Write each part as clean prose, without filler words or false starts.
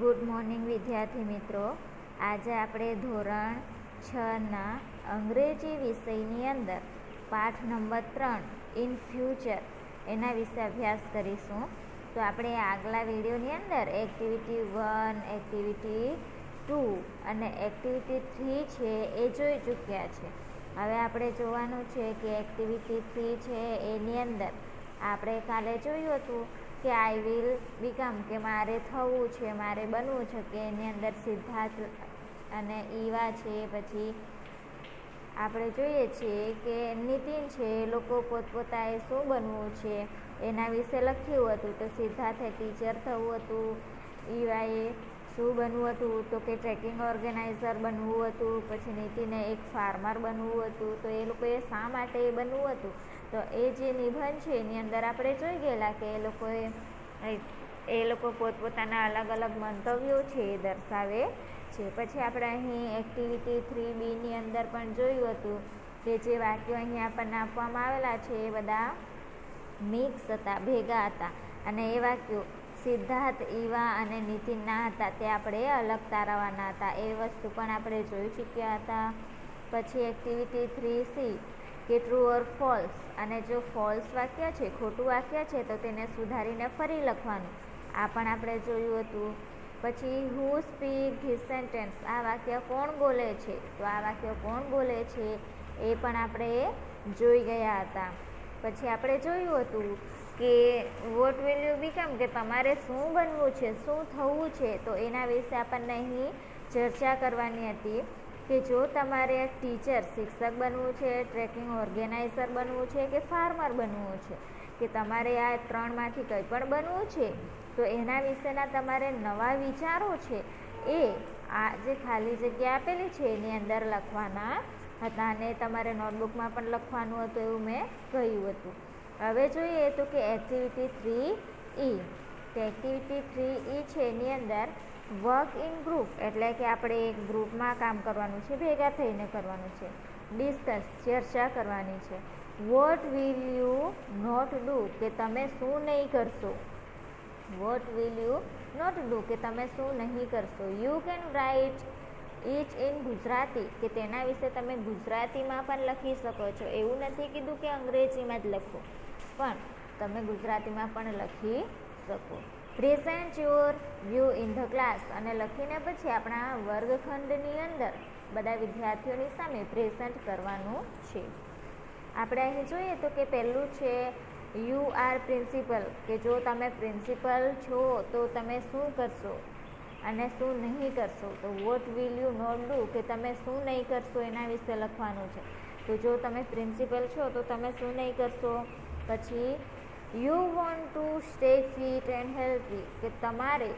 Good morning વિદ્યાર્થી મિત્રો. આજે આપણે ધોરણ 6ના અંગ્રેજી વિષયની અંદર પાઠ નંબર 3 ઇન ફ્યુચર એના વિશે અભ્યાસ કરીશું. તો આપણે આગલા વિડીયોની અંદર એક્ટિવિટી 1, એક્ટિવિટી 2 અને એક્ટિવિટી 3 છે એ જોઈ ચૂક્યા છે. હવે આપણે જોવાનું છે કે એક્ટિવિટી 3 છે એની અંદર આપણે કાલે જોયું હતું કે આઈ વિલ બીકમ, કે મારે થવું છે, મારે બનવું છે, કે એની અંદર સિદ્ધાર્થ અને ઈવા છે. પછી આપણે જોઈએ છીએ કે નીતિન છે એ લોકો પોતપોતાએ શું બનવું છે એના વિશે લખ્યું હતું. તો સિદ્ધાર્થે ટીચર થવું હતું, ઈવાએ શું બનવું હતું તો કે ટ્રેકિંગ ઓર્ગેનાઇઝર બનવું હતું. પછી નીતિને એક ફાર્મર બનવું હતું. તો એ લોકોએ શા માટે બનવું હતું, તો એ જે નિબંધ છે એની અંદર આપણે જોઈ ગયેલા કે એ લોકો પોતપોતાના અલગ અલગ મંતવ્યો છે એ દર્શાવે છે. પછી આપણે અહીં એક્ટિવિટી 3B અંદર પણ જોયું હતું કે જે વાક્યો અહીં આપણને આપવામાં આવેલા છે એ બધા મિક્સ હતા, ભેગા હતા, અને એ વાક્યો સિદ્ધાર્થ, ઈવા અને નીતિનના હતા તે આપણે અલગ તારવવાના હતા. એ વસ્તુ પણ આપણે જોઈ ચૂક્યા હતા. પછી એક્ટિવિટી 3C કે ટ્રુ ઓર ફોલ્સ, અને જો ફોલ્સ વાક્ય છે, ખોટું વાક્ય છે, તો તેને સુધારીને ફરી લખવાનું, આ પણ આપણે જોયું હતું. પછી હુ સ્પીક ધીસ સેન્ટેન્સ, આ વાક્ય કોણ બોલે છે, તો આ વાક્ય કોણ બોલે છે એ પણ આપણે જોઈ ગયા હતા. પછી આપણે જોયું હતું કે વોટ વિલ યુ બીકમ, કે તમારે શું બનવું છે, શું થવું છે, તો એના વિશે આપણને અહીં ચર્ચા કરવાની હતી કે જો તમારે ટીચર, શિક્ષક બનવું છે, ટ્રેકિંગ ઓર્ગેનાઇઝર બનવું છે કે ફાર્મર બનવું છે, કે તમારે આ ત્રણમાંથી કંઈ પણ બનવું છે, તો એના વિશેના તમારે નવા વિચારો છે એ આ જે ખાલી જગ્યા આપેલી છે એની અંદર લખવાના હતા, અને તમારે નોટબુકમાં પણ લખવાનું હતું એવું મેં કહ્યું હતું. હવે જોઈએ તો કે એક્ટિવિટી 3E, કે એક્ટિવિટી 3E છે એની અંદર વર્ક ઇન ગ્રુપ, એટલે કે આપણે એક ગ્રુપમાં કામ કરવાનું છે, ભેગા થઈને કરવાનું છે. ડિસ્કસ, ચર્ચા કરવાની છે. What will you not do, કે તમે શું નહીં કરશો. What will you not do, કે તમે શું નહીં કરશો. You can write it in Gujarati, કે તેના વિશે તમે ગુજરાતીમાં પણ લખી શકો છો. એવું નથી કીધું કે અંગ્રેજીમાં જ લખો, પણ તમે ગુજરાતીમાં પણ લખી શકો. Present your view in the class, અને લખીને પછી આપણા વર્ગખંડની અંદર બધા વિદ્યાર્થીઓની સામે પ્રેઝન્ટ કરવાનું છે. આપણે અહીં જોઈએ તો કે પહેલું છે યુ આર પ્રિન્સિપલ, કે જો તમે પ્રિન્સિપલ છો તો તમે શું કરશો અને શું નહીં કરશો. તો what will you not do, કે તમે શું નહીં કરશો એના વિશે લખવાનું છે. તો જો તમે પ્રિન્સિપલ છો તો તમે શું નહીં કરશો. પછી you want to stay fit and healthy, કે તમારે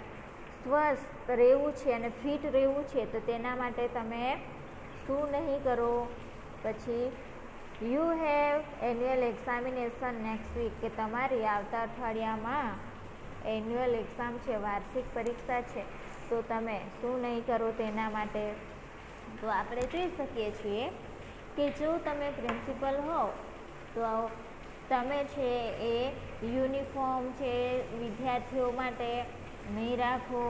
સ્વસ્થ રહેવું છે અને ફિટ રહેવું છે, તો તેના માટે તમે શું નહીં કરો. પછી you have annual examination next week, કે તમારી આવતા અઠવાડિયામાં એન્યુઅલ એક્ઝામ છે, વાર્ષિક પરીક્ષા છે, તો તમે શું નહીં કરો તેના માટે. તો આપણે જોઈ શકીએ છીએ કે જો તમે પ્રિન્સિપલ હો તો તમે છે એ યુનિફોર્મ છે વિદ્યાર્થીઓ માટે નહીં રાખો.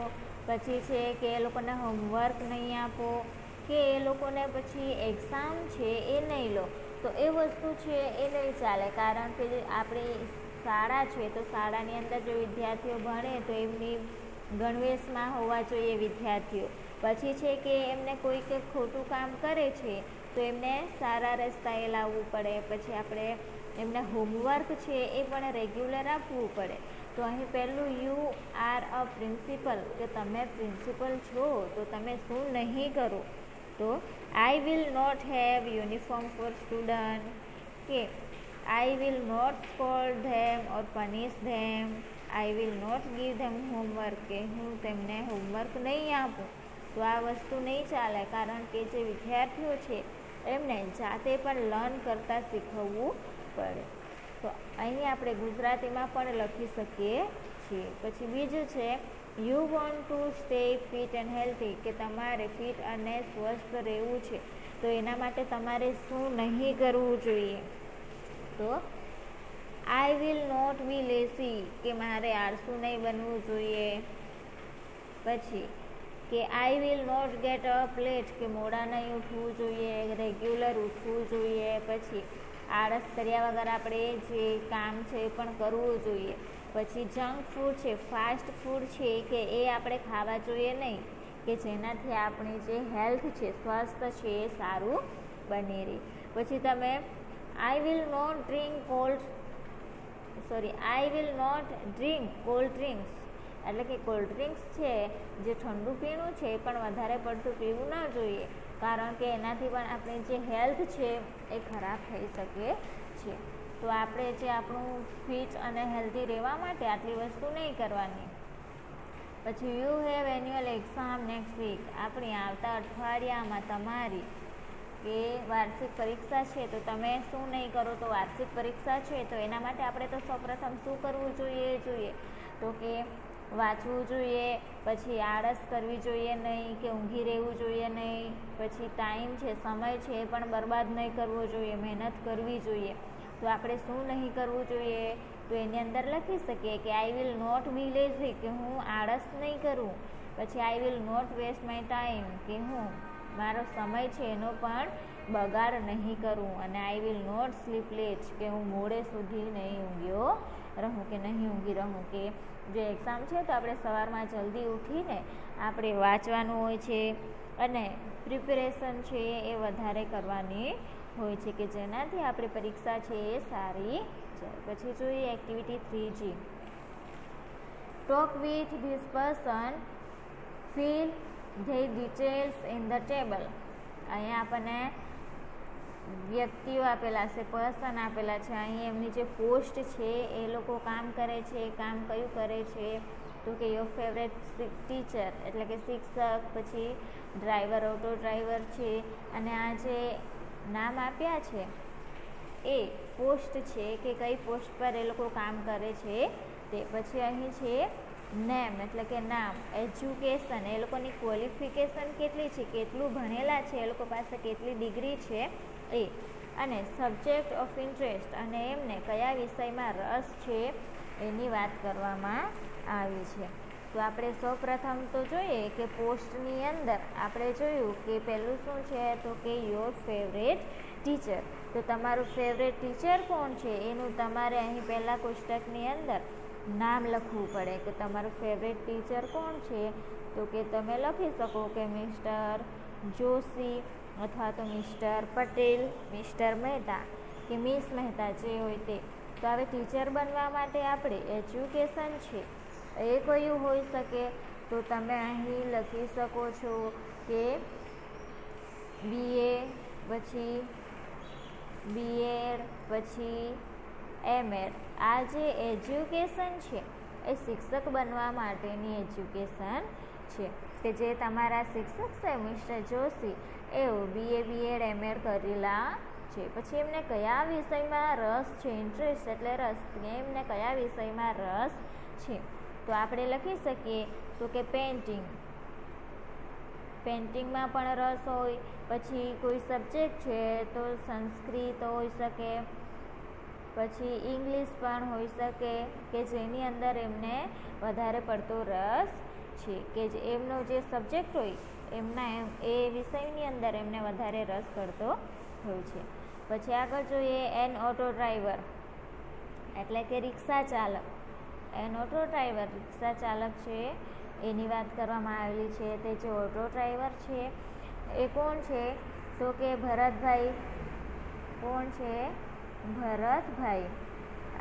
પછી છે કે એ લોકોને હોમવર્ક નહીં આપો, કે એ લોકોને પછી એક્ઝામ છે એ નહીં લો, તો એ વસ્તુ છે એ નહીં ચાલે. કારણ કે આપણી શાળા છે તો શાળાની અંદર જો વિદ્યાર્થીઓ ભણે તો એમની ગણવેશમાં હોવા જોઈએ વિદ્યાર્થીઓ. પછી છે કે એમને કોઈક ખોટું કામ કરે છે તો એમને સારા રસ્તાએ લાવવું પડે. પછી આપણે એમને હોમવર્ક છે એ પણ રેગ્યુલર આપવું પડે. તો અહીં પહેલું યુ આર અ પ્રિન્સિપલ, કે તમે પ્રિન્સિપલ છો તો તમે શું નહીં કરો. તો I will not have uniform for student, કે I will not scold them or punish them, I will not give them homework, કે હું તેમને હોમવર્ક નહીં આપું. તો આ વસ્તુ નહીં ચાલે, કારણ કે જે વિદ્યાર્થીઓ છે એમને જાતે પણ લર્ન કરતાં શીખવવું પડે. તો અહીં આપણે ગુજરાતીમાં પણ લખી શકીએ છીએ. પછી બીજું છે you want to stay fit and healthy, કે તમારે ફિટ અને સ્વસ્થ રહેવું છે, તો એના માટે તમારે શું નહીં કરવું જોઈએ. તો I will not be lazy, કે મારે આળસુ નહીં બનવું જોઈએ. પછી કે I will not get up late, કે મોડા નહીં ઉઠવું જોઈએ, રેગ્યુલર ઉઠવું જોઈએ. પછી આળસ કર્યા વગર આપણે જે કામ છે એ પણ કરવું જોઈએ. પછી જંક ફૂડ છે, ફાસ્ટ ફૂડ છે, કે એ આપણે ખાવા જોઈએ નહીં, કે જેનાથી આપણી જે હેલ્થ છે, સ્વાસ્થ્ય છે એ સારું બની રહે. પછી તમે I will not drink cold drinks, એટલે કે કોલ્ડ ડ્રિંક્સ છે જે ઠંડુ પીણું છે એ પણ વધારે પડતું પીવું ના જોઈએ, કારણ કે એનાથી પણ આપણી જે હેલ્થ છે એ ખરાબ થઈ શકે છે. તો આપણે જે આપણું ફિટ અને હેલ્ધી રહેવા માટે આટલી વસ્તુ નહીં કરવાની. પછી you have annual exam next week, આપણી આવતા અઠવાડિયામાં તમારી કે વાર્ષિક પરીક્ષા છે. તો તમે શું નહીં કરો, તો વાર્ષિક પરીક્ષા છે તો એના માટે આપણે તો સૌપ્રથમ શું કરવું જોઈએ, તો કે વાંચવું જોઈએ, પછી આળસ કરવી જોઈએ નહીં, કે ઊંઘી રહેવું જોઈએ નહીં, પછી ટાઈમ છે, સમય છે એ પણ બરબાદ નહીં કરવો જોઈએ, મહેનત કરવી જોઈએ. તો આપણે શું નહીં કરવું જોઈએ, તો એની અંદર લખી શકીએ કે I will not be lazy, કે હું આળસ નહીં કરું. પછી I will not waste my time, કે હું મારો સમય છે એનો પણ બગાડ નહીં કરું. અને I will not sleep late, કે હું મોડે સુધી નહીં ઊંઘી રહું. કે જે એક્ઝામ છે તો આપણે સવારમાં જલ્દી ઉઠીને આપણે વાંચવાનું હોય છે અને પ્રિપેરેશન છે એ વધારે કરવાની હોય છે, કે જેનાથી આપણી પરીક્ષા છે એ સારી જાય. પછી જોઈએ activity 3G, talk with this person, fill the details in the table. અહીંયા આપણને વ્યક્તિઓ આપેલા છે, પર્સન આપેલા છે. અહીં એમની જે પોસ્ટ છે એ લોકો કામ કરે છે, કામ કયું કરે છે, તો કે યોર ફેવરેટ ટીચર એટલે કે શિક્ષક, પછી ડ્રાઈવર, ઓટો ડ્રાઈવર છે. અને આ જે નામ આપ્યા છે એ પોસ્ટ છે, કે કઈ પોસ્ટ પર એ લોકો કામ કરે છે તે. પછી અહીં છે નેમ એટલે કે નામ, એજ્યુકેશન એ લોકોની ક્વોલિફિકેશન કેટલી છે, કેટલું ભણેલા છે, એ લોકો પાસે કેટલી ડિગ્રી છે એ. અને સબ્જેક્ટ ઓફ ઇન્ટરેસ્ટ, અને એમને કયા વિષયમાં રસ છે એની વાત કરવામાં આવી છે. તો આપણે સૌપ્રથમ તો જોઈએ કે પોસ્ટની અંદર આપણે જોયું કે પહેલું શું છે, તો કે યોર ફેવરેટ ટીચર. તો તમારું ફેવરેટ ટીચર કોણ છે એનું તમારે અહીં પહેલાં કોષ્ટકની અંદર નામ લખવું પડે, કે તમારું ફેવરેટ ટીચર કોણ છે. તો કે તમે લખી શકો કે મિસ્ટર જોશી, અથવા તો મિસ્ટર પટેલ, મિસ્ટર મહેતા, કે મિસ મહેતા, જે હોય તે. તો હવે ટીચર બનવા માટે આપણે એજ્યુકેશન છે એ કયું હોઈ શકે, તો તમે અહીં લખી શકો છો કે BA, પછી BEd, પછી MAd. આ જે એજ્યુકેશન છે એ શિક્ષક બનવા માટેની એજ્યુકેશન છે, કે જે તમારા શિક્ષક છે મિસ્ટર જોશી એઓ BA, BEd, MAd કરેલા છે. પછી એમને કયા વિષયમાં રસ છે, ઇન્ટરેસ્ટ એટલે રસ, એમને કયા વિષયમાં રસ છે. તો આપણે લખી શકીએ તો કે પેઇન્ટિંગમાં પણ રસ હોય. પછી કોઈ સબ્જેક્ટ છે તો સંસ્કૃત હોઈ શકે, પછી ઇંગ્લિશ પણ હોઈ શકે, કે જેની અંદર એમને વધારે પડતો રસ છે, કે જે એમનો જે સબ્જેક્ટ હોય એ વિષયની અંદર એમને વધારે રસ પડતો હોય છે. પછી આગળ જોઈએ એન ઓટો ડ્રાઈવર એટલે કે રિક્ષા ચાલક. એન ઓટો ડ્રાઈવર રિક્ષા ચાલક છે એની વાત કરવામાં આવેલી છે. તે જે ઓટો ડ્રાઈવર છે એ કોણ છે, તો કે ભરતભાઈ. કોણ છે? ભરતભાઈ.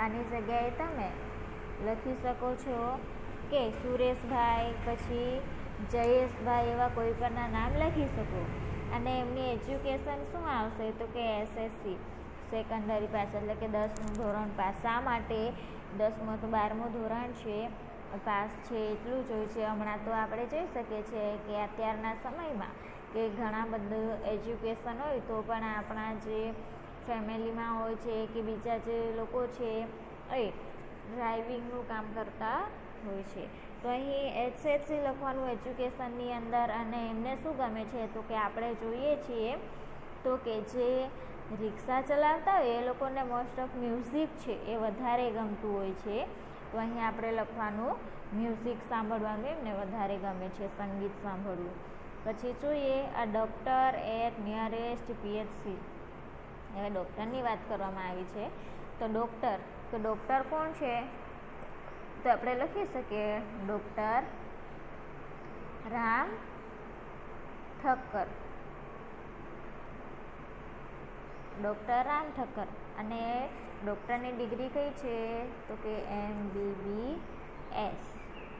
આની જગ્યાએ તમે લખી શકો છો કે સુરેશભાઈ, પછી જયેશભાઈ, એવા કોઈ પણના નામ લખી શકો. અને એમની એજ્યુકેશન શું આવશે, તો કે SSC સેકન્ડરી પાસ એટલે કે 10મું ધોરણ પાસ. શા માટે 10મું તો 12મું ધોરણ છે પાસ છે એટલું જ હોય છે. હમણાં તો આપણે જોઈ શકીએ છીએ કે અત્યારના સમયમાં કે ઘણા બધું એજ્યુકેશન હોય તો પણ આપણા જે ફેમિલીમાં હોય છે કે બીજા જે લોકો છે એ ડ્રાઇવિંગનું કામ કરતા હોય છે. તો અહીં SSC લખવાનું એજ્યુકેશનની અંદર. અને એમને શું ગમે છે, તો કે આપણે જોઈએ છીએ તો કે જે રિક્ષા ચલાવતા હોય એ લોકોને મોસ્ટ ઓફ મ્યુઝિક છે એ વધારે ગમતું હોય છે. તો અહીં આપણે લખવાનું મ્યુઝિક સાંભળવાનું એમને વધારે ગમે છે, સંગીત સાંભળવું. પછી જોઈએ આ ડૉક્ટર એટ નિયરેસ્ટ PHC. હવે ડૉક્ટરની વાત કરવામાં આવી છે. તો ડૉક્ટર કોણ છે? તો આપણે લખી શકીએ ડૉક્ટર રામ ઠક્કર. ડૉક્ટર રામ ઠક્કર. અને ડૉક્ટરની ડિગ્રી કઈ છે? તો કે MBBS.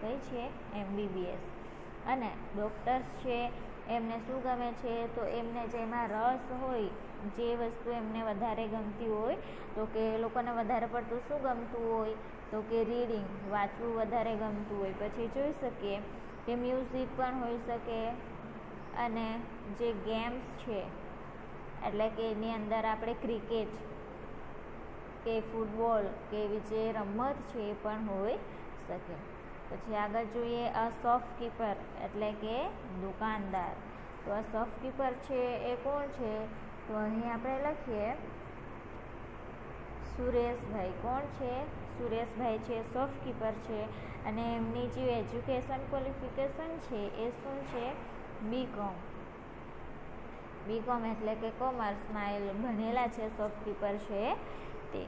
કઈ છે? MBBS. અને ડૉક્ટર્સ છે એમને શું ગમે છે? તો એમને જેમાં રસ હોય, જે વસ્તુ એમને વધારે ગમતી હોય, તો કે એ લોકોને વધારે પડતું શું ગમતું હોય? તો કે રીડિંગ, વાંચવું વધારે ગમતું હોય. પછી જોઈ શકીએ કે મ્યુઝિક પણ હોઈ શકે, અને જે ગેમ્સ છે એટલે કે એની અંદર આપણે ક્રિકેટ કે ફૂટબોલ કે એવી જે રમત છે એ પણ હોઈ શકે. પછી આગળ જોઈએ અ શોપકીપર એટલે કે દુકાનદાર. તો આ શોપકીપર છે એ કોણ છે? તો અહીં આપણે લખીએ સુરેશભાઈ. કોણ છે? સુરેશભાઈ છે, શોપકીપર છે. અને એમની જે એજ્યુકેશન ક્વોલિફિકેશન છે એ શું છે? BCom. BCom એટલે કે કોમર્સમાં ભણેલા છે શોપકીપર છે તે.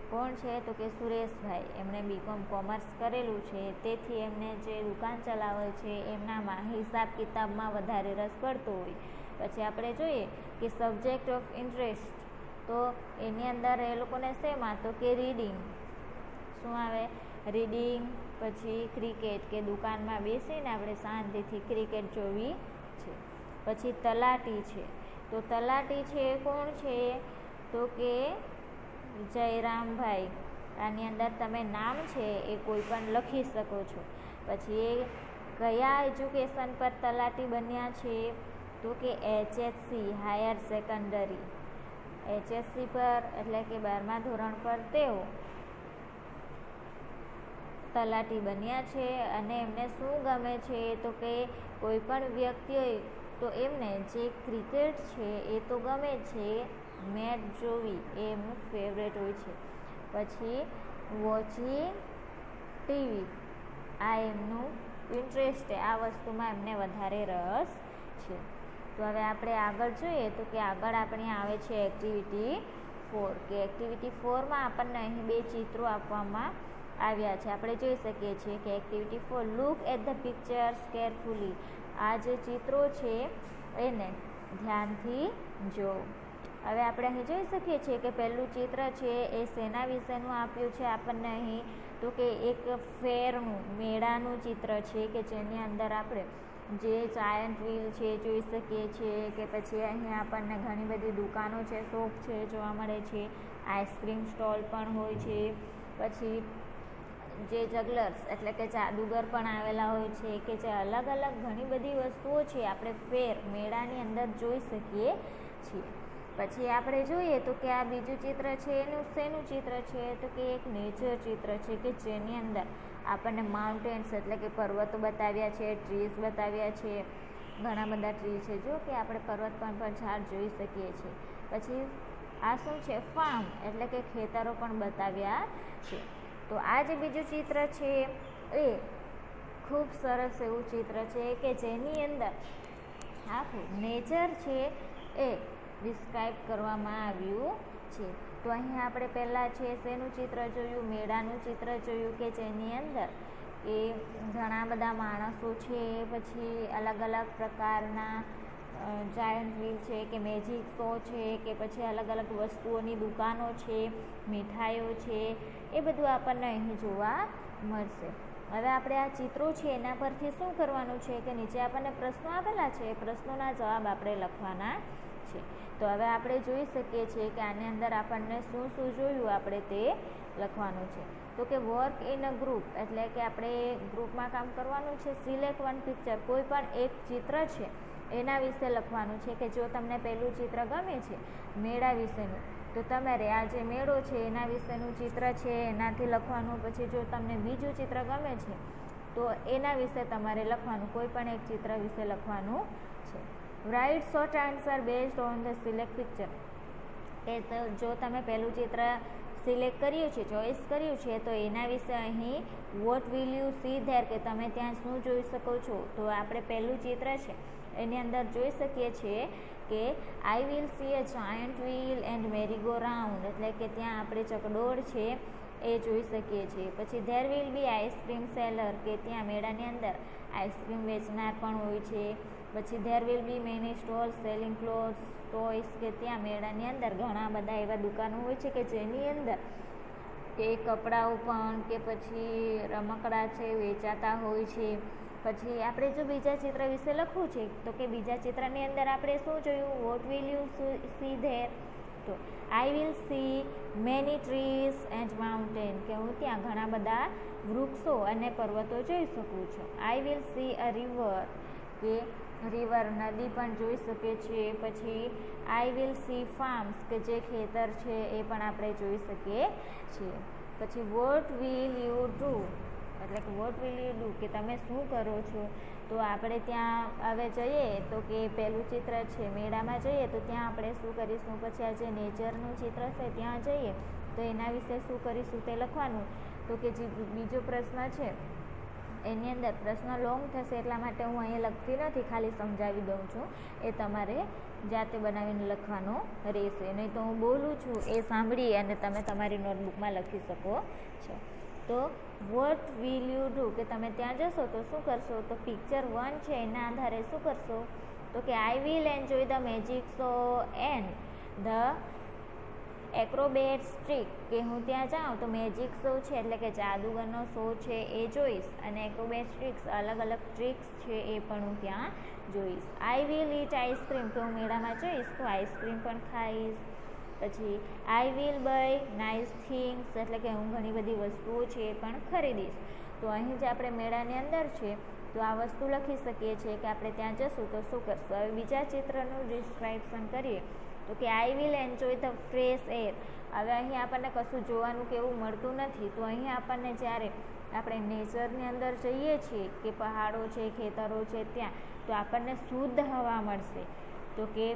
કોણ છે? તો કે સુરેશભાઈ. એમણે BCom કોમર્સ કરેલું છે, તેથી એમને જે દુકાન ચલાવે છે એમનામાં હિસાબ કિતાબમાં વધારે રસ પડતો હોય. પછી આપણે જોઈએ કે સબ્જેક્ટ ઓફ ઇન્ટરેસ્ટ, તો એની અંદર એ લોકોને શેમાં? તો કે રીડિંગ. શું આવે? રીડિંગ. પછી ક્રિકેટ, કે દુકાનમાં બેસીને આપણે શાંતિથી ક્રિકેટ જોવી છે. પછી તલાટી છે. તો તલાટી છે એ કોણ છે? તો કે જયરામભાઈ. આની અંદર તમે નામ છે એ કોઈ પણ લખી શકો છો. પછી એ કયા એજ્યુકેશન પર તલાટી બન્યા છે? તો કે HSC હાયર સેકન્ડરી. HSC પર એટલે કે 12મા ધોરણ પર તેઓ તલાટી બન્યા છે. અને એમને શું ગમે છે? તો કે કોઈ પણ વ્યક્તિ હોય તો એમને જે ક્રિકેટ છે એ તો ગમે છે, મેચ જોવી એ એમનું ફેવરેટ હોય છે. પછી વોચિંગ TV, આ એમનું ઇન્ટરેસ્ટ છે, આ વસ્તુમાં એમને વધારે રસ છે. તો હવે આપણે આગળ જોઈએ તો કે આગળ આપણી આવે છે એક્ટિવિટી 4. કે એક્ટિવિટી 4માં આપણને અહીં 2 ચિત્રો આપવામાં આવ્યા છે. આપણે જોઈ શકીએ છીએ કે activity 4 look at the pictures carefully. આ જે ચિત્રો છે એને ધ્યાનથી જો. હવે આપણે અહીં જોઈ શકીએ છીએ કે પહેલું ચિત્ર છે એ શેના વિશેનું આપ્યું છે આપણને અહીં? તો કે એક ફેરનું, મેળાનું ચિત્ર છે કે જેની અંદર આપણે જે જાયન્ટ વ્હીલ છે જોઈ શકીએ છીએ, કે પછી અહીં આપણને ઘણી બધી દુકાનો છે, શોપ છે જોવા મળે છે. આઈસ્ક્રીમ સ્ટોલ પણ હોય છે. પછી જે જગલર્સ એટલે કે જાદુગર પણ આવેલા હોય છે, કે જે અલગ અલગ ઘણી બધી વસ્તુઓ છે આપણે ફેર, મેળાની અંદર જોઈ શકીએ છીએ. પછી આપણે જોઈએ તો કે આ બીજું ચિત્ર છે એનું શેનું ચિત્ર છે? તો કે એક નેચર ચિત્ર છે કે જેની અંદર આપણને માઉન્ટેન્સ એટલે કે પર્વતો બતાવ્યા છે, ટ્રીઝ બતાવ્યા છે, ઘણા બધા ટ્રી છે. જો કે આપણે પર્વત પર ઝાડ જોઈ શકીએ છીએ. પછી આ શું છે? ફાર્મ એટલે કે ખેતરો પણ બતાવ્યા છે. તો આ જે બીજું ચિત્ર છે એ ખૂબ સરસ એવું ચિત્ર છે કે જેની અંદર આખું નેચર છે એ ડિસ્ક્રાઇબ કરવામાં આવ્યું છે. તો અહીં આપણે પહેલાં છે શેનું ચિત્ર જોયું? મેળાનું ચિત્ર જોયું કે જેની અંદર એ ઘણા બધા માણસો છે, પછી અલગ અલગ પ્રકારના જાયન્ટ વ્હીલ છે, કે મેજિક શો છે, કે પછી અલગ અલગ વસ્તુઓની દુકાનો છે, મીઠાઈઓ છે, એ બધું આપણને અહીં જોવા મળશે. હવે આપણે આ ચિત્રો છે એના પરથી શું કરવાનું છે કે નીચે આપણને પ્રશ્નો આપેલા છે, એ પ્રશ્નોના જવાબ આપણે લખવાના છે. તો હવે આપણે જોઈ શકીએ છીએ કે આની અંદર આપણને શું શું જોયું આપણે તે લખવાનું છે. તો કે વર્ક ઇન અ ગ્રુપ એટલે કે આપણે ગ્રુપમાં કામ કરવાનું છે. સિલેક્ટ વન પિક્ચર, કોઈ પણ એક ચિત્ર છે એના વિશે લખવાનું છે. કે જો તમને પહેલું ચિત્ર ગમે છે મેળા વિશેનું, તો તમારે આ જે મેળો છે એના વિશેનું ચિત્ર છે એનાથી લખવાનું. પછી જો તમને બીજું ચિત્ર ગમે છે તો એના વિશે તમારે લખવાનું, કોઈ પણ એક ચિત્ર વિશે લખવાનું છે. Write short answer based on the select picture, કે જો તમે પહેલું ચિત્ર સિલેક્ટ કર્યું છે, ચોઈસ કર્યું છે, તો એના વિશે અહીં vote will you see there કે તમે ત્યાં શું જોઈ શકો છો. તો આપણે પહેલું ચિત્ર છે એની અંદર જોઈ શકીએ છીએ કે I will see a giant wheel and merry go round, એટલે કે ત્યાં આપણે ચકડોળ છે એ જોઈ શકીએ છીએ. પછી there will be ice cream seller કે ત્યાં મેળાની અંદર આઈસ્ક્રીમ વેચનાર પણ હોય છે. પછી there will be many stall selling clothes toys કે ત્યાં મેળાની અંદર ઘણા બધા એવા દુકાનો હોય છે કે જેની અંદર કે કપડાઓ પણ કે પછી રમકડા છે વેચાતા હોય છે. પછી આપણે જો બીજા ચિત્ર વિશે લખવું છે તો કે બીજા ચિત્રની અંદર આપણે શું જોયું, what will you see there, તો I will see many trees and mountain કે હું ત્યાં ઘણા બધા વૃક્ષો અને પર્વતો જોઈ શકું છું. આઈ વિલ સી અ રિવર કે રિવર નદી પણ જોઈ શકીએ છીએ. પછી આઈ વિલ સી ફાર્મ્સ કે જે ખેતર છે એ પણ આપણે જોઈ શકીએ છીએ. પછી વોટ વિલ યુ ડુ એટલે કે વોટ વિલ યુ ડુ કે તમે શું કરો છો. તો આપણે ત્યાં હવે જઈએ તો કે પહેલું ચિત્ર છે મેળામાં જઈએ તો ત્યાં આપણે શું કરીશું. પછી આ જે નેચરનું ચિત્ર છે ત્યાં જઈએ તો એના વિશે શું કરીશું તે લખવાનું. તો કે જે બીજો પ્રશ્ન છે એની અંદર પ્રશ્ન લોંગ થશે એટલા માટે હું અહીંયા લખતી નથી, ખાલી સમજાવી દઉં છું. એ તમારે જાતે બનાવીને લખવાનું રહેશે, નહીં તો હું બોલું છું એ સાંભળી અને તમે તમારી નોટબુકમાં લખી શકો છો. તો વોટ વિલ યુ ડુ કે તમે ત્યાં જશો તો શું કરશો. તો પિક્ચર 1 છે એના આધારે શું કરશો. તો કે I will enjoy the magic show and the acrobats trick કે હું ત્યાં જાઉં તો મેજિક શો છે એટલે કે જાદુગરનો શો છે એ જોઈશ અને એક્રોબેટ્સ ટ્રીક્સ અલગ અલગ ટ્રીક્સ છે એ પણ હું ત્યાં જોઈશ. આઈ વિલ ઈટ આઈસ્ક્રીમ કે હું મેળામાં જઈશ તો આઈસ્ક્રીમ પણ ખાઈશ. પછી I will buy nice things એટલે કે હું ઘણી બધી વસ્તુઓ છે એ પણ ખરીદીશ. તો અહીં જે આપણે મેળાની અંદર છે તો આ વસ્તુ લખી શકીએ છીએ કે આપણે ત્યાં જશું તો શું કરશું. હવે બીજા ચિત્રનું ડિસ્ક્રાઇપ્શન કરીએ તો કે I will enjoy the fresh air. હવે અહીં આપણને કશું જોવાનું કે એવું મળતું નથી, તો અહીં આપણને જ્યારે આપણે નેચરની અંદર જઈએ છીએ કે પહાડો છે ખેતરો છે ત્યાં તો આપણને શુદ્ધ હવા મળશે. તો કે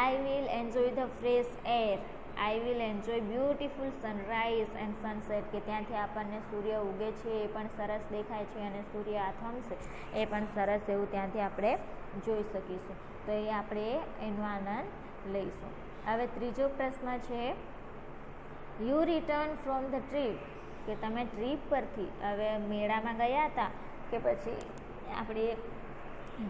I will enjoy the fresh air, I will enjoy beautiful sunrise and sunset કે ત્યાંથી આપણને સૂર્ય ઉગે છે એ પણ સરસ દેખાય છે અને સૂર્ય આથમશે એ પણ સરસ એવું ત્યાંથી આપણે જોઈ શકીશું. તો એ આપણે એનો આનંદ લઈશું. હવે ત્રીજો પ્રશ્ન છે you return from the trip કે તમે ટ્રીપ પરથી હવે મેળામાં ગયા હતા કે પછી આપણે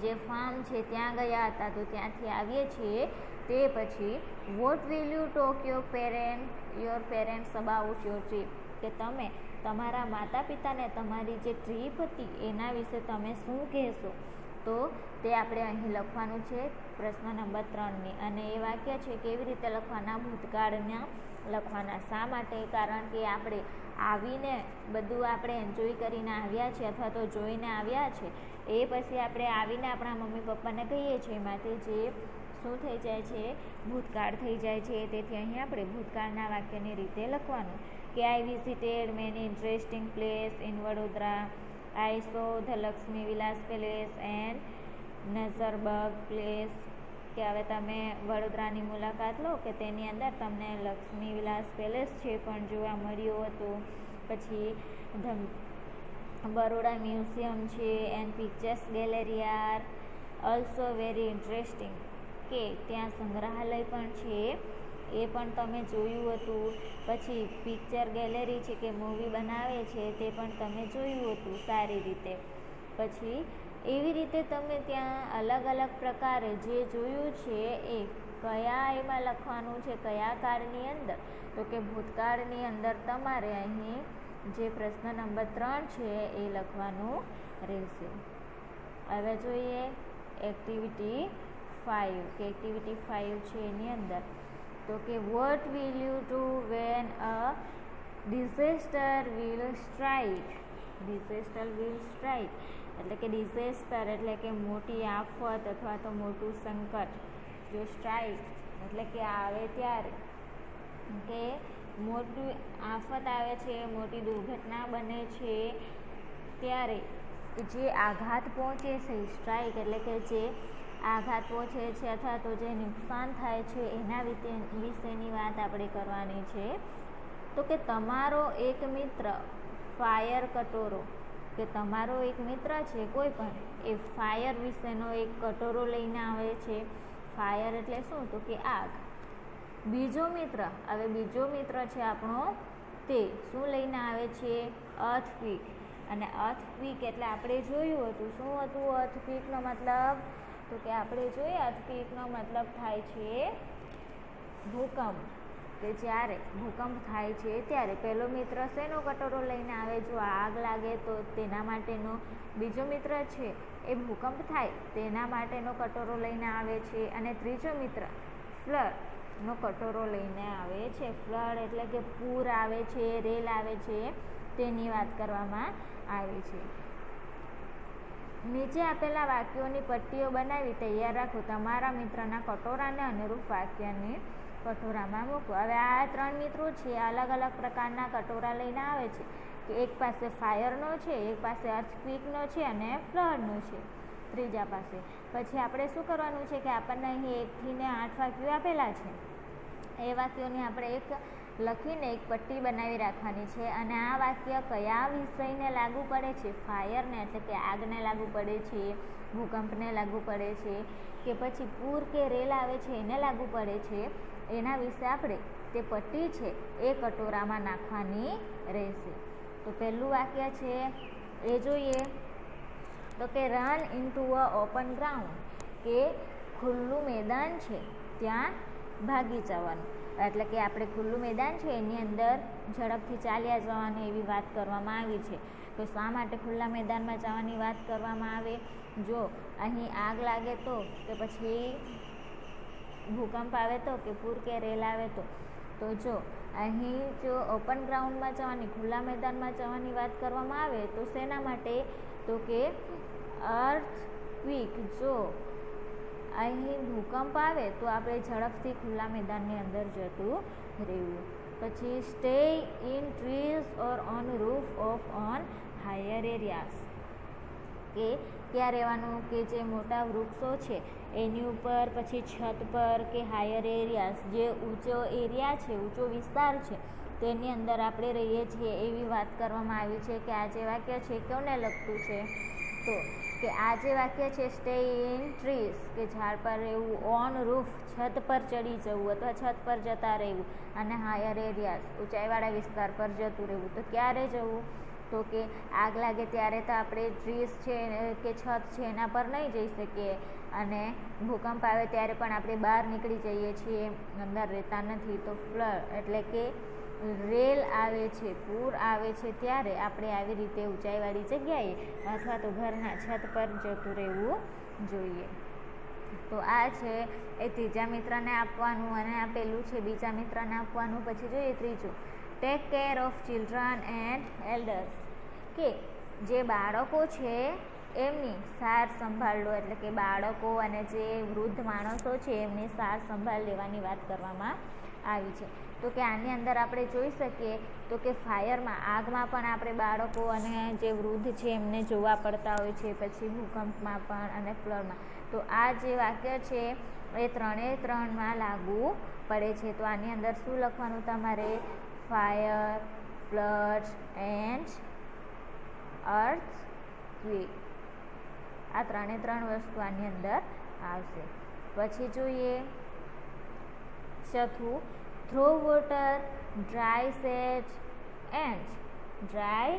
જે ફાર્મ છે ત્યાં ગયા હતા તો ત્યાંથી આવીએ છીએ તે પછી vote will you talk your parents about your trip કે તમે તમારા માતા પિતાને તમારી જે ટ્રીપ હતી એના વિશે તમે શું કહેશો. તો તે આપણે અહીં લખવાનું છે પ્રશ્ન નંબર 3ની. અને એ વાક્ય છે કેવી રીતે લખવાના, ભૂતકાળના લખવાના. શા માટે, કારણ કે આપણે આવીને બધું આપણે એન્જોય કરીને આવ્યા છે અથવા તો જોઈને આવ્યા છે એ પછી આપણે આવીને આપણા મમ્મી પપ્પાને કહીએ છીએ એમાંથી જે શું થઈ જાય છે ભૂતકાળ થઈ જાય છે. તેથી અહીં આપણે ભૂતકાળના વાક્યની રીતે લખવાનું કે I visited many interesting place in Vadodara, I saw the Lakshmi Vilas palace and Nazarbaug palace કે હવે તમે વડોદરાની મુલાકાત લો કે તેની અંદર તમને લક્ષ્મી વિલાસ પેલેસ છે પણ જોવા મળ્યું હતું. પછી બરોડા મ્યુઝિયમ છે and pictures gallery are also very interesting કે ત્યાં સંગ્રહાલય પણ છે એ પણ તમે જોયું હતું. પછી પિક્ચર ગેલેરી છે કે મૂવી બનાવે છે તે પણ તમે જોયું હતું સારી રીતે. પછી એવી રીતે તમે ત્યાં અલગ અલગ પ્રકારે જે જોયું છે એ કયા એમાં લખવાનું છે, કયા કાળની અંદર. તો કે ભૂતકાળની અંદર તમારે અહીં જે પ્રશ્ન નંબર 3 છે એ લખવાનું રહેશે. હવે જોઈએ એક્ટિવિટી 5 કે એક્ટિવિટી 5 છે એની અંદર તો કે what will you do when a disaster will strike. Disaster will strike એટલે કે ડિઝેસ્ટર એટલે કે મોટી આફત અથવા તો મોટું સંકટ. જો સ્ટ્રાઇક એટલે કે આવે ત્યારે કે મોટી આફત આવે છે, મોટી દુર્ઘટના બને છે ત્યારે જે આઘાત પહોંચે છે, સ્ટ્રાઇક એટલે કે જે આઘાત પહોંચે છે અથવા તો જે નુકસાન થાય છે એના વિશેની વાત આપણે કરવાની છે. તો કે તમારો એક મિત્ર ફાયર કટોરો, કે તમારો એક મિત્ર છે કોઈ પણ એ ફાયર વિશેનો એક કટોરો લઈને આવે છે. ફાયર એટલે શું? તો કે આગ. બીજો મિત્ર, હવે બીજો મિત્ર છે આપણો તે શું લઈને આવે છે? અર્થક્વેક. અને અર્થક્વેક એટલે આપણે જોયું હતું, શું હતું અર્થક્વેકનો મતલબ? તો કે આપણે જોઈએ અર્થક્વેકનો મતલબ થાય છે ભૂકંપ, કે જ્યારે ભૂકંપ થાય છે ત્યારે પહેલો મિત્ર શેનો કટોરો લઈને આવે? જો આગ લાગે તો તેના માટેનો. બીજો મિત્ર છે એ ભૂકંપ થાય તેના માટેનો કટોરો લઈને આવે છે. અને ત્રીજો મિત્ર ફ્લડનો કટોરો લઈને આવે છે. ફ્લડ એટલે કે પૂર આવે છે, રેલ આવે છે, તેની વાત કરવામાં આવે છે. નીચે આપેલા વાક્યોની પટ્ટીઓ બનાવી તૈયાર રાખો. તમારા મિત્રના કટોરાને અનુરૂપ વાક્યને કટોરામાં મૂકો. હવે આ 3 મિત્રો છે, અલગ અલગ પ્રકારના કટોરા લઈને આવે છે, કે એક પાસે ફાયરનો છે, એક પાસે અર્થક્વેકનો છે અને ફ્લડનો છે ત્રીજા પાસે. પછી આપણે શું કરવાનું છે કે આપણને અહીં 1 થી 8 વાક્યો આપેલા છે, એ વાક્યોની આપણે એક લખીને એક પટ્ટી બનાવી રાખવાની છે. અને આ વાક્ય કયા વિષયને લાગુ પડે છે? ફાયરને એટલે કે આગને લાગુ પડે છે, ભૂકંપને લાગુ પડે છે, કે પછી પૂર કે રેલ આવે છે એને લાગુ પડે છે, એના વિશે આપણે તે પટ્ટી છે એ કટોરામાં નાખવાની રહેશે. તો પહેલું વાક્ય છે એ જોઈએ તો કે run into a open ground, કે ખુલ્લું મેદાન છે ત્યાં ભાગી જવાનું. એટલે કે આપણે ખુલ્લું મેદાન છે એની અંદર ઝડપથી ચાલ્યા જવાની એવી વાત કરવામાં આવી છે. તો શા માટે ખુલ્લા મેદાનમાં જવાની વાત કરવામાં આવે? જો અહીં આગ લાગે તો, કે પછી ભૂકંપ આવે તો, કે પૂર કે રેલ આવે તો જો અહીં જો ઓપન ગ્રાઉન્ડમાં જવાની, ખુલ્લા મેદાનમાં જવાની વાત કરવામાં આવે તો શેના માટે? તો કે અર્થક્વેક, જો અહીં ભૂકંપ આવે તો આપણે ઝડપથી ખુલ્લા મેદાનની અંદર જતું રહેવું. પછી stay in trees or on roof of on higher areas, કે ક્યાં રહેવાનું? કે જે મોટા વૃક્ષો છે એની ઉપર, પછી છત પર, કે હાયર એરિયાઝ જે ઊંચો એરિયા છે, ઊંચો વિસ્તાર છે તેની અંદર આપણે રહીએ છીએ એવી વાત કરવામાં આવી છે. કે આ જે વાક્ય છે કોને લગતું છે? તો કે આ જે વાક્ય છે સ્ટે ઇન ટ્રીઝ, કે ઝાડ પર રહેવું, ઓન રૂફ છત પર ચડી જવું અથવા છત પર જતા રહેવું, અને હાયર એરિયાઝ ઊંચાઈવાળા વિસ્તાર પર જતું રહેવું. તો ક્યારે જવું? તો કે આગ લાગે ત્યારે તો આપણે ટ્રીઝ છે કે છત છે એના પર નહીં જઈ શકીએ, અને ભૂકંપ આવે ત્યારે પણ આપણે બહાર નીકળી જઈએ છીએ, અંદર રહેતા નથી. તો ફ્લડ એટલે કે રેલ આવે છે, પૂર આવે છે ત્યારે આપણે આવી રીતે ઊંચાઈવાળી જગ્યાએ અથવા તો ઘરના છત પર જતું રહેવું જોઈએ. તો આ છે એ ત્રીજા મિત્રને આપવાનું, અને આ પેલું છે બીજા મિત્રને આપવાનું. પછી જોઈએ ત્રીજું, take care of children and elders, કે જે બાળકો છે એમની સાર સંભાળ લો. એટલે કે બાળકો અને જે વૃદ્ધ માણસો છે એમની સાર સંભાળ લેવાની વાત કરવામાં આવી છે. તો કે આની અંદર આપણે જોઈ શકીએ તો કે ફાયરમાં, આગમાં પણ આપણે બાળકો અને જે વૃદ્ધ છે એમને જોવા પડતા હોય છે, પછી ભૂકંપમાં પણ અને ફ્લડમાં. તો આ જે વાક્ય છે એ 3 લાગુ પડે છે. તો આની અંદર શું લખવાનું તમારે? Fire, flood and earthquake. આ 3 વસ્તુ આની અંદર આવશે. પછી જોઈએ ચોથું, થ્રો વોટર, ડ્રાય સેજ એન્ડ ડ્રાય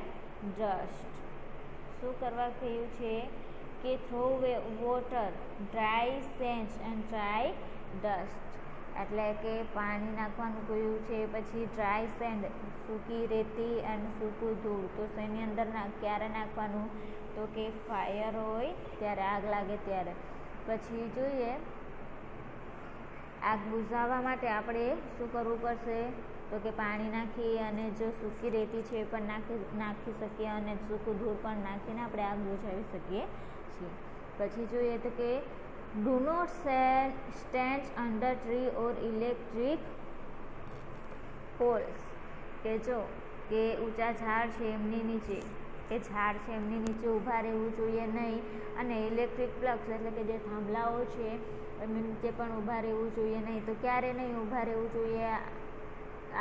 ડસ્ટ. શું કરવા કહ્યું છે? કે થ્રો વોટર, ડ્રાય સેજ એન્ડ ડ્રાય ડસ્ટ, એટલે કે પાણી નાખવાનું કહ્યું છે. પછી ડ્રાય સેન્ડ, સૂકી રેતી અને સૂકું ધૂળ. તો તેની અંદર ક્યારે નાખવાનું? તો કે ફાયર હોય ત્યારે, આગ લાગે ત્યારે. પછી જોઈએ આગ બુઝાવવા માટે આપણે શું કરવું પડશે? તો કે પાણી નાખી અને જો સૂકી રેતી છે એ પણ નાખી શકીએ, અને સૂકું ધૂળ પણ નાખીને આપણે આગ બુઝાવી શકીએ છીએ. પછી જોઈએ તો કે do not stand under tree or electric poles, કે જો કે ઊંચા ઝાડ છે એમની નીચે, કે ઝાડ છે એમની નીચે ઊભા રહેવું જોઈએ નહીં, અને ઇલેક્ટ્રિક પ્લગ્સ એટલે કે જે થાંભલાઓ છે એમની નીચે પણ ઊભા રહેવું જોઈએ નહીં. તો ક્યારે નહીં ઊભા રહેવું જોઈએ?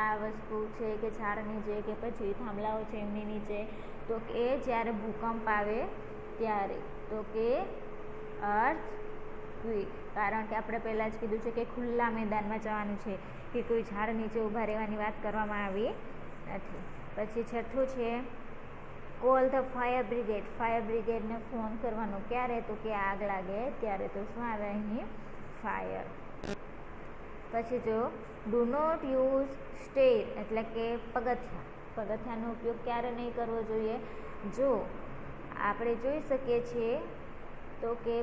આ વસ્તુ છે કે ઝાડ નીચે કે પછી થાંભલાઓ છે એમની નીચે, તો કે જ્યારે ભૂકંપ આવે ત્યારે, તો કે અર્થક્વેક. કારણ કે આપણે પહેલાં જ કીધું છે કે ખુલ્લા મેદાનમાં જવાનું છે, કે કોઈ ઝાડ નીચે ઊભા રહેવાની વાત કરવામાં આવી નથી. પછી છઠ્ઠું છે call the fire brigade. Fire બ્રિગેડને ફોન કરવાનો ક્યારે, તો કે આગ લાગે ત્યારે. તો શું આવે અહીં? ફાયર. પછી જો ડુ નોટ યુઝ સ્ટેર એટલે કે પગથિયા. પગથિયાનો ઉપયોગ ક્યારે નહીં કરવો જોઈએ? જો આપણે જોઈ શકીએ છીએ તો કે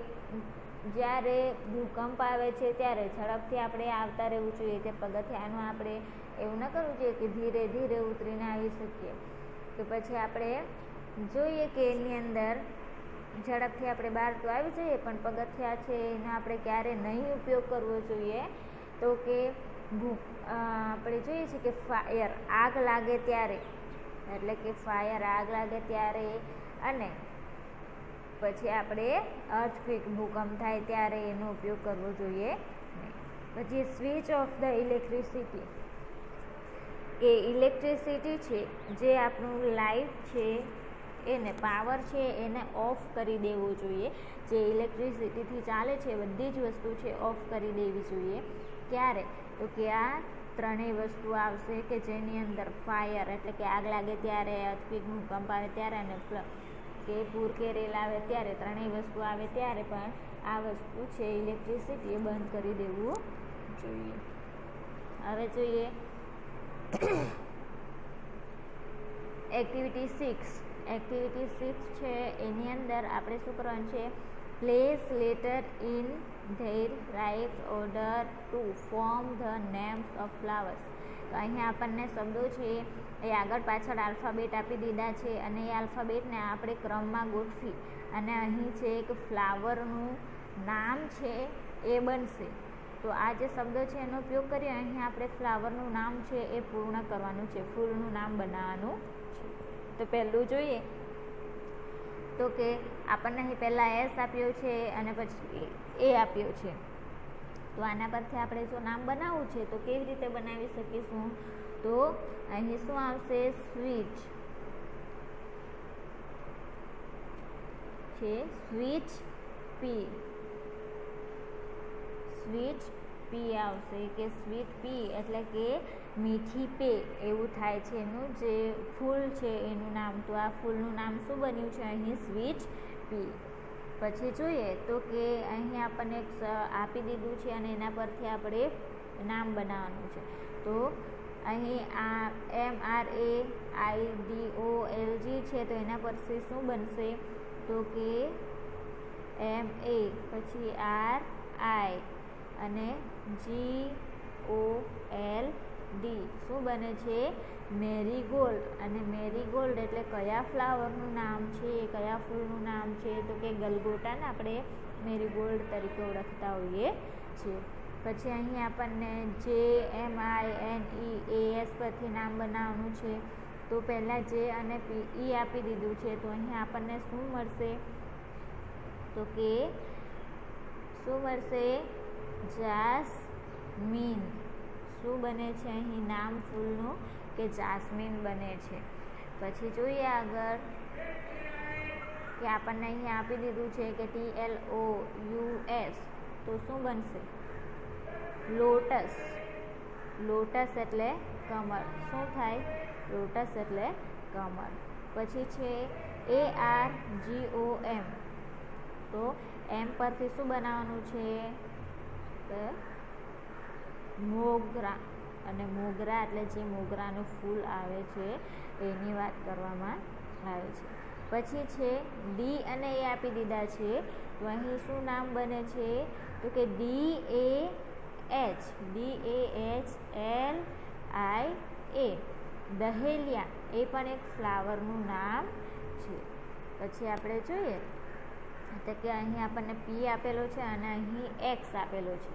જ્યારે ભૂકંપ આવે છે ત્યારે ઝડપથી આપણે આવતા રહેવું જોઈએ. તે પગથિયાનું આપણે એવું ન કરવું જોઈએ કે ધીરે ધીરે ઉતરીને આવી શકીએ. તો પછી આપણે જોઈએ કે એની અંદર ઝડપથી આપણે બહાર તો આવી જઈએ, પણ પગથિયા છે એનો આપણે ક્યારે નહીં ઉપયોગ કરવો જોઈએ? તો કે આપણે જોઈએ છીએ કે ફાયર આગ લાગે ત્યારે, એટલે કે ફાયર આગ લાગે ત્યારે, અને પછી આપણે અર્થક્વેક ભૂકંપ થાય ત્યારે એનો ઉપયોગ કરવો જોઈએ નહીં. પછી સ્વિચ ઓફ ધ ઇલેક્ટ્રિસિટી, કે ઇલેક્ટ્રિસિટી છે જે આપણું લાઈફ છે એને પાવર છે એને ઓફ કરી દેવો જોઈએ. જે ઇલેક્ટ્રિસિટીથી ચાલે છે બધી જ વસ્તુ છે ઓફ કરી દેવી જોઈએ. ક્યારે? તો કે આ ત્રણેય વસ્તુ આવશે કે જેની અંદર ફાયર એટલે કે આગ લાગે ત્યારે, અર્થક્વેક ભૂકંપ આવે ત્યારે, અને કે પૂર કે રેલ આવે ત્યારે, ત્રણેય વસ્તુ આવે ત્યારે પણ આ વસ્તુ છે ઇલેક્ટ્રિસિટી એ બંધ કરી દેવું જોઈએ. હવે જોઈએ એક્ટિવિટી 6. એક્ટિવિટી 6 છે એની અંદર આપણે શું કરવાનું છે? Place letter in their right order to form the names of flowers. તો અહીંયા આપણને શબ્દો છે એ આગળ પાછળ આલ્ફાબેટ આપી દીધા છે, અને એ આલ્ફાબેટને આપણે ક્રમમાં ગોઠવી અને અહીં છે એક ફ્લાવરનું નામ છે એ બનશે. તો આ જે શબ્દો છે એનો ઉપયોગ કરી અહીં આપણે ફ્લાવરનું નામ છે એ પૂર્ણ કરવાનું છે, ફૂલનું નામ બનાવવાનું છે. તો પહેલું જોઈએ તો કે આપણને અહીં પહેલાં એસ આપ્યો છે અને પછી એ આપ્યો છે. તો આના પરથી આપણે જો નામ બનાવવું છે તો કેવી રીતે બનાવી શકીશું? તો અહીં શું આવશે? સ્વિચ છે, સ્વિચ પી, સ્વીટ પી આવશે, કે સ્વીટ પી એટલે કે મીઠી પે એવું થાય છે એનું જે ફૂલ છે એનું નામ. તો આ ફૂલનું નામ શું બન્યું છે અહીં? સ્વીટ પી. પછી જોઈએ તો કે અહીં આપણને એક આપી દીધું છે અને એના પરથી આપણે નામ બનાવવાનું છે. તો અહીં આ MRAIDOLG છે તો એના પરથી શું બનશે? તો કે MA, પછી RI અને GOLD શું બને છે? મેરીગોલ્ડ. અને મેરીગોલ્ડ એટલે કયા ફ્લાવરનું નામ છે, કયા ફૂલનું નામ છે? તો કે ગલગોટાને આપણે મેરીગોલ્ડ તરીકે ઓળખતા હોઈએ છીએ. પછી અહીં આપણને JMINEAS પરથી નામ બનાવવાનું છે. તો પહેલાં જે અને PE આપી દીધું છે તો અહીં આપણને શું મળશે? તો કે શું મળશે? જાસ્મીન. શું બને છે અહીં નામ ફૂલનું? કે જાસ્મીન બને છે. પછી જોઈએ આગળ કે આપણને અહીંયા આપી દીધું છે કે TLOUS, તો શું બનશે? લોટસ. લોટસ એટલે કમળ. શું થાય? લોટસ એટલે કમળ. પછી છે ARGOM, તો એમ પરથી શું બનાવવાનું છે? મોગરા. અને મોગરા એટલે જે મોગરાનું ફૂલ આવે છે એની વાત કરવામાં આવે છે. પછી છે ડી અને એ આપી દીધા છે તો અહીં શું નામ બને છે? તો કે DAHLIA, દહેલિયા. એ પણ એક ફ્લાવરનું નામ છે. પછી આપણે જોઈએ તો કે અહીં આપણને પી આપેલો છે અને અહીં એક્સ આપેલો છે.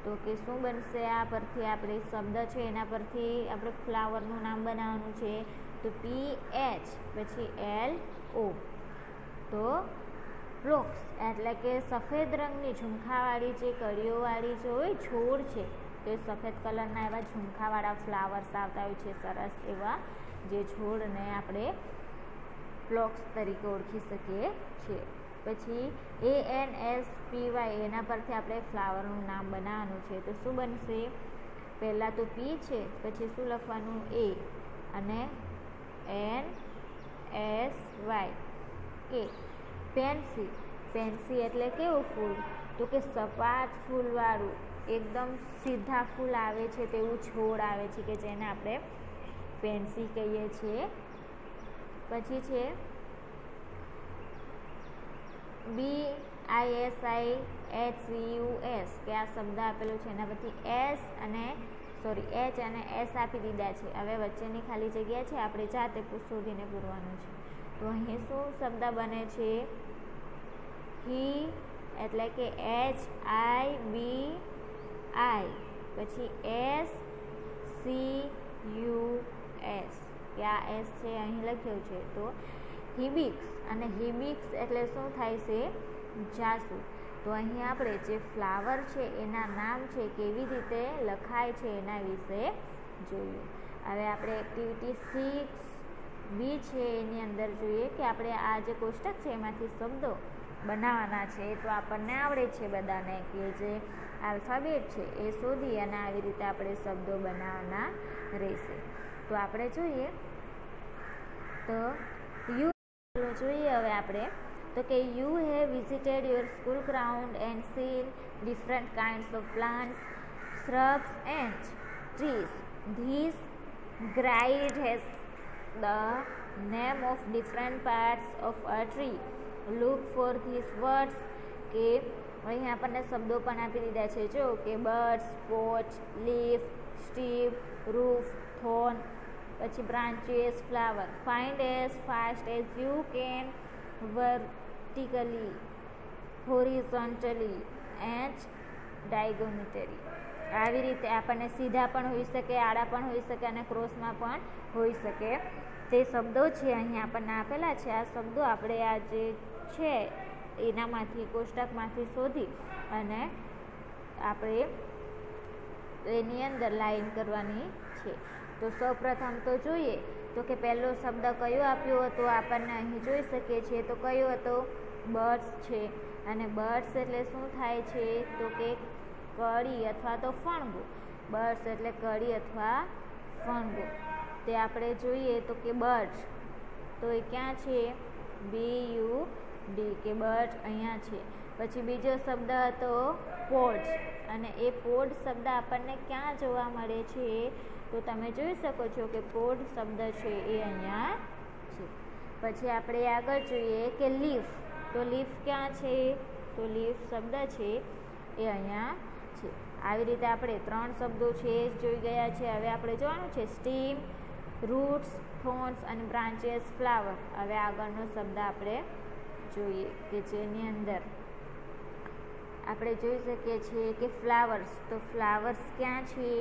તો કે શું બનશે? આ પરથી આપણે શબ્દ છે એના પરથી આપણે ફ્લાવરનું નામ બનાવવાનું છે. તો PH પછી LO, તો ફ્લોક્સ એટલે કે સફેદ રંગની ઝુમખાવાળી જે કળીઓવાળી જે હોય છોડ છે તો એ સફેદ કલરના એવા ઝુમખાવાળા ફ્લાવર્સ આવતા હોય છે, સરસ એવા, જે છોડને આપણે ફ્લોક્સ તરીકે ઓળખી શકીએ છીએ. પછી ANSPY, એના પરથી આપણે ફ્લાવરનું નામ બનાવવાનું છે. તો શું બનશે? પહેલાં તો P છે, પછી શું લખવાનું? A અને NSY કે પેન્સી. પેન્સી એટલે કેવું ફૂલ? તો કે સપાટ ફૂલવાળું, એકદમ સીધા ફૂલ આવે છે તેવું છોડ આવે છે કે જેને આપણે પેન્સી કહીએ છીએ. પછી છે BISIHCUS, કે આ શબ્દ આપેલો છે એના પરથી H અને S આપી દીધા છે. હવે વચ્ચેની ખાલી જગ્યા છે આપણે જાતે શોધીને પૂરવાનું છે. તો અહીં શું શબ્દ બને છે? હી એટલે કે HIBI, પછી SCUS, કે આ S છે અહીં લખ્યો છે. તો હિબિક્સ, અને હિબિક્સ એટલે શું થાય છે? જાસૂદ. તો અહીં આપણે જે ફ્લાવર છે એના નામ છે કેવી રીતે લખાય છે એના વિશે જોયું. હવે આપણે એક્ટિવિટી 6B છે એની અંદર જોઈએ કે આપણે આ જે કોષ્ટક છે એમાંથી શબ્દો બનાવવાના છે. તો આપણને આવડે છે બધાને કે જે આલ્ફાબેટ છે એ શોધી અને આવી રીતે આપણે શબ્દો બનાવવાના રહેશે. તો આપણે જોઈએ તો યુ જોઈએ હવે આપણે. તો કે you have visited your school ground and scene different kinds of plants, shrubs and trees. This guide has the name of different parts of a tree. Look for these words. કે અહીં આપણને શબ્દો પણ આપી દીધા છે. જો કે birds, porch, leaf, stove, roof, thorn, પછી branches, flower. Find as fast as you can vertically, horizontally and diagonally. આવી રીતે આપણને સીધા પણ હોઈ શકે, આડા પણ હોઈ શકે અને ક્રોસમાં પણ હોઈ શકે. તે શબ્દો છે અહીં આપણને આપેલા છે. આ શબ્દો આપણે આ જે છે એનામાંથી કોષ્ટકમાંથી શોધી અને આપણે એની અંદર લાઈન કરવાની છે. તો સૌપ્રથમ તો જોઈએ તો કે પહેલો શબ્દ કયો આપ્યો હતો આપણને અહીં જોઈ શકીએ છીએ. તો કયો હતો? બર્ડ્સ છે. અને બર્ડ્સ એટલે શું થાય છે? તો કે કળી અથવા તો ફણગો. બર્ડ્સ એટલે કળી અથવા ફણગો. તે આપણે જોઈએ તો કે બર્ડ્સ, તો એ ક્યાં છે? BUD, કે બર્ડ અહીંયા છે. પછી બીજો શબ્દ હતો પોડ્સ, અને એ પોડ શબ્દ આપણને ક્યાં જોવા મળે છે? તો તમે જોઈ શકો છો કે પોડ શબ્દ છે એ અહીંયા છે. પછી આપણે આગળ જોઈએ કે લીફ. તો લીફ ક્યાં છે? તો લીફ શબ્દ છે એ અહીંયા છે. આવી રીતે આપણે 3 શબ્દો છે એ જોઈ ગયા છે. હવે આપણે જોવાનું છે સ્ટીમ, રૂટ્સ, થોર્ન્સ અને બ્રાન્ચીસ, ફ્લાવર. હવે આગળનો શબ્દ આપણે જોઈએ કે જેની અંદર આપણે જોઈ શકીએ છીએ કે ફ્લાવર્સ. તો ફ્લાવર્સ ક્યાં છે?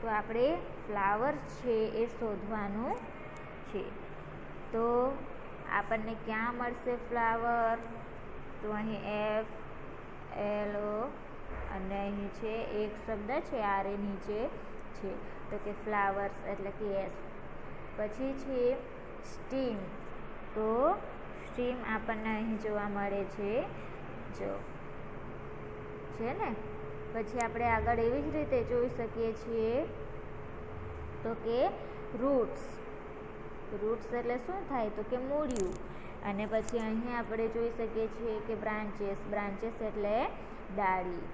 તો આપણે ફ્લાવર્સ છે એ શોધવાનું છે. તો આપણને ક્યાં મળશે ફ્લાવર? તો અહીં FLO અને અહીં છે એક શબ્દ છે આર એ નીચે છે. તો કે ફ્લાવર્સ એટલે કે S. પછી છે સ્ટીમ. તો સ્ટીમ આપણને અહીં જોવા મળે છે, જો છે ને. પછી આપણે આગળ એવી જ રીતે જોઈ શકીએ છીએ તો કે રૂટ્સ. રૂટ્સ એટલે શું થાય? તો કે મૂળિયું. અને પછી અહીં આપણે જોઈ શકીએ છીએ કે બ્રાન્ચીસ. બ્રાન્ચીસ એટલે ડાળી.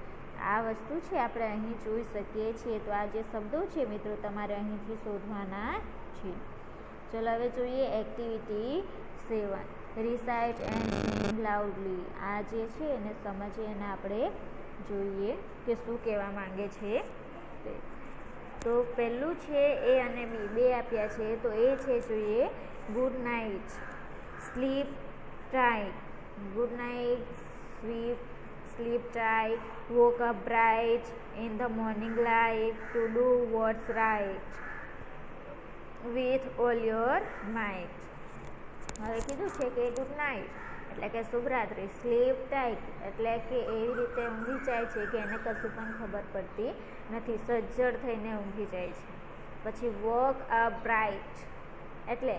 આ વસ્તુ છે આપણે અહીં જોઈ શકીએ છીએ. તો આ જે શબ્દો છે મિત્રો તમારે અહીંથી શોધવાના છે. ચલો હવે જોઈએ activity 7. Recite and sing loudly. આ જે છે એને સમજીએ અને આપણે જોઈએ કે શું કહેવા માંગે છે તે. તો પહેલું છે A અને B, 2 આપ્યા છે. તો એ છે જોઈએ good night, sleep tight. Good night, sleep tight, woke up bright, in the morning light, to do what's right, with all your might. હવે કીધું છે કે ગુડ નાઇટ એટલે કે શુભરાત્રિ. સ્લીપ ટાઈટ એટલે કે એવી રીતે ઊંઘી જાય છે કે એને કશું પણ ખબર પડતી નથી, સજ્જડ થઈને ઊંઘી જાય છે. પછી વોક અપ બ્રાઇટ એટલે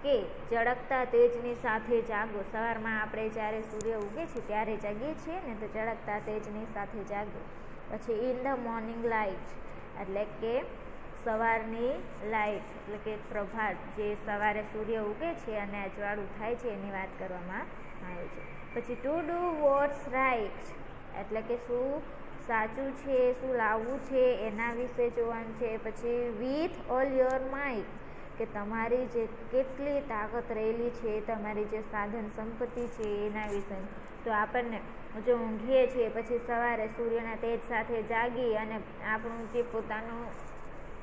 કે ચળકતા તેજની સાથે જાગો. સવારમાં આપણે જ્યારે સૂર્ય ઉગે છે ત્યારે જાગીએ છીએ ને, તો ચળકતા તેજની સાથે જાગો. પછી ઇન ધ મોર્નિંગ લાઇટ એટલે કે સવારની લાઇટ એટલે કે પ્રભાત, જે સવારે સૂર્ય ઉગે છે અને અજવાળું થાય છે એની વાત કરવામાં આવે છે. પછી ટુ ડુ વોટ્સ રાઇટ એટલે કે શું સાચું છે, શું લાવવું છે એના વિશે જોવાનું છે. પછી વિથ ઓલ યોર માઇટ કે તમારી જે કેટલી તાકાત રહેલી છે, તમારી જે સાધન સંપત્તિ છે એના વિશે. તો આપણને જો ઊંઘીએ છીએ પછી સવારે સૂર્યના તેજ સાથે જાગી અને આપણું જે પોતાનું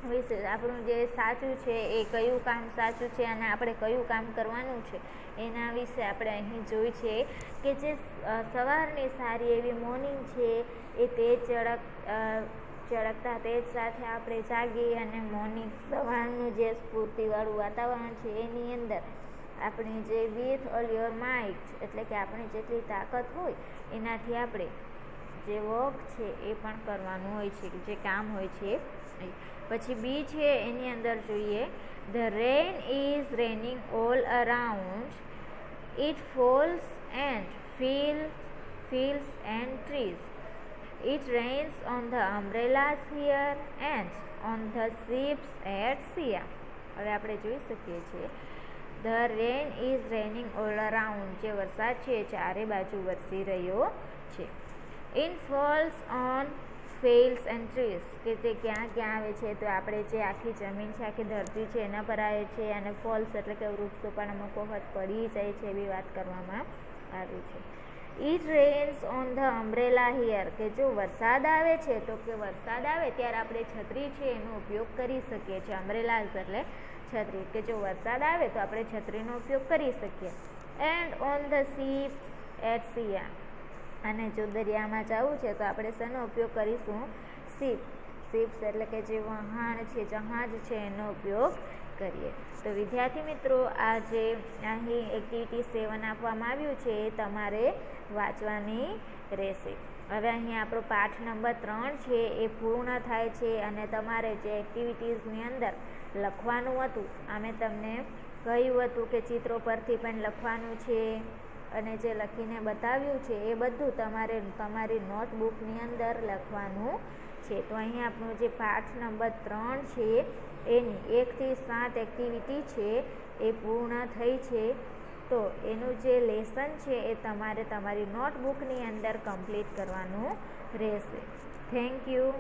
વિશે, આપણું જે સાચું છે એ કયું કામ સાચું છે અને આપણે કયું કામ કરવાનું છે એના વિશે આપણે અહીં જોઈ છે કે જે સવારની સારી એવી મોર્નિંગ છે એ તેજ ચળકતા તેજ સાથે આપણે જાગી અને મોર્નિંગ સવારનું જે સ્ફૂર્તિવાળું વાતાવરણ છે એની અંદર આપણી જે વિથ ઓલ યોર માઇટ એટલે કે આપણી જેટલી તાકાત હોય એનાથી આપણે જે વર્ક છે એ પણ કરવાનું હોય છે, જે કામ હોય છે. પછી બી છે એની અંદર જોઈએ, the rain is raining all around, it false and fields and trees. It rains on the umbrellas here and on the ships at sea. હવે આપણે જોઈ શકીએ છીએ the rain is raining all around, જે વરસાદ છે ચારે બાજુ વરસી રહ્યો છે. In false on fields and trees કે તે ક્યાં ક્યાં આવે છે, તો આપણે જે આખી જમીન છે, આખી ધરતી છે એના પર આવે છે. અને ફોલ્સ એટલે કે વૃક્ષો પણ અમુક વખત પડી જાય છે એવી વાત કરવામાં આવી છે. It rains on the umbrella here કે જો વરસાદ આવે છે તો કે વરસાદ આવે ત્યારે આપણે છત્રી છે એનો ઉપયોગ કરી શકીએ છીએ. અમ્બ્રેલા એટલે છત્રી, કે જો વરસાદ આવે તો આપણે છત્રીનો ઉપયોગ કરી શકીએ. And on the ship at sea અને જો દરિયામાં જવું છે તો આપણે શેનો ઉપયોગ કરીશું? શિપ્સ એટલે કે જે વહાણ છે, જહાજ છે એનો ઉપયોગ કરીએ. તો વિદ્યાર્થી મિત્રો, આ જે અહીં એક્ટિવિટી 7 આપવામાં આવ્યું છે એ તમારે વાંચવાની રહેશે. હવે અહીં આપણો પાઠ નંબર 3 છે એ પૂર્ણ થાય છે અને તમારે જે એક્ટિવિટીઝની અંદર લખવાનું હતું, અમે તમને કહ્યું હતું કે ચિત્રો પરથી પણ લખવાનું છે અને જે લખીને બતાવ્યું છે એ બધું તમારે તમારી નોટબુકની અંદર લખવાનું છે. તો અહીં આપણું જે પાઠ નંબર 3 છે એની 1 થી 7 એક્ટિવિટી છે એ પૂર્ણ થઈ છે. તો એનું જે લેસન છે એ તમારે તમારી નોટબુકની અંદર કમ્પ્લીટ કરવાનું રહેશે. Thank you.